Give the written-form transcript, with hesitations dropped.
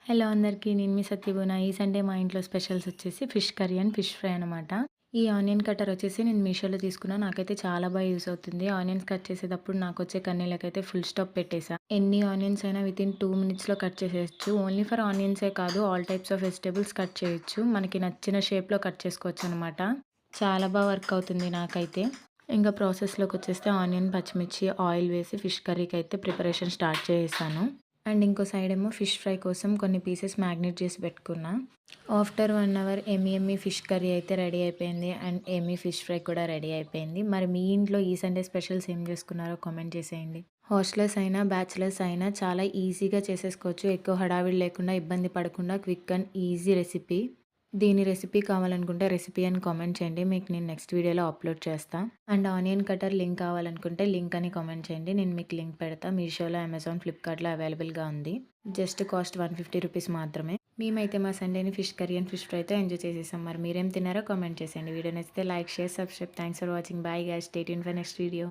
Hello అందరికీ. నేను మీ సత్యభువన. ఈ సండే మా ఇంట్లో స్పెషల్స్ వచ్చేసి fish curry and fish fry అనమాట. ఈ ఆనియన్ కట్టర్ వచ్చేసి నేను మీషోలో తీసుకున్నా. నాకైతే చాలా బాగా యూజ్ అవుతుంది. ఆనియన్స్ కట్ చేసేటప్పుడు నాకొచ్చే కన్నీళ్ళకైతే ఫుల్ స్టాప్ పెట్టేసా. ఎన్ని ఆనియన్స్ అయినా వితిన్ 2 మినిట్స్‌లో కట్ చేసేయొచ్చు. ఓన్లీ ఫర్ ఆనియన్సే కాదు, all types of vegetables cut చేయొచ్చు. మనకి నచ్చిన షేప్‌లో కట్ చేసుకోవచ్చనమాట. చాలా బాగా వర్క్ అవుతుంది నాకైతే. ఇంకా ప్రాసెస్‌లోకొచ్చేస్తే ఆనియన్, పచ్చిమిర్చి, ఆయిల్ వేసి ఫిష్ కర్రీకైతే ప్రిపరేషన్ స్టార్ట్ చేసేసాను. అండ్ ఇంకో సైడ్ ఏమో ఫిష్ ఫ్రై కోసం కొన్ని పీసెస్ మ్యాగ్నేట్ చేసి పెట్టుకున్నా. ఆఫ్టర్ 1 అవర్ యమ్మీ ఫిష్ కర్రీ అయితే రెడీ అయిపోయింది. అండ్ యమ్మీ ఫిష్ ఫ్రై కూడా రెడీ అయిపోయింది. మరి మీ ఇంట్లో ఈ సండే స్పెషల్స్ ఏం చేసుకున్నారో కామెంట్ చేసేయండి. హాస్టలర్స్ అయినా, బ్యాచిలర్స్ అయినా చాలా ఈజీగా చేసేసుకోవచ్చు. ఎక్కువ హడావిడి లేకుండా, ఇబ్బంది పడకుండా క్విక్ అండ్ ఈజీ రెసిపీ. దీని రెసిపీ కావాలనుకుంటే రెసిపీ అని కామెంట్ చేయండి. మీకు నేను నెక్స్ట్ వీడియోలో అప్లోడ్ చేస్తా. అండ్ ఆనియన్ కటర్ లింక్ కావాలనుకుంటే లింక్ అని కామెంట్ చేయండి. నేను మీకు లింక్ పెడతా. మీషోలో, అమెజాన్, ఫ్లిప్కార్ట్‌లో అవైలబుల్‌గా ఉంది. జస్ట్ కాస్ట్ 150 రూపీస్ మాత్రమే. మేమైతే మా సండేని ఫిష్ కర్రీ అండ్ ఫిష్ ఫ్రైతో ఎంజాయ్ చేసేసాం. మరి మీరేం తిన్నారో కామెంట్ చేసేయండి. వీడియో నచ్చితే like, share, subscribe. Thanks for watching. Bye guys. Stay tuned for next video.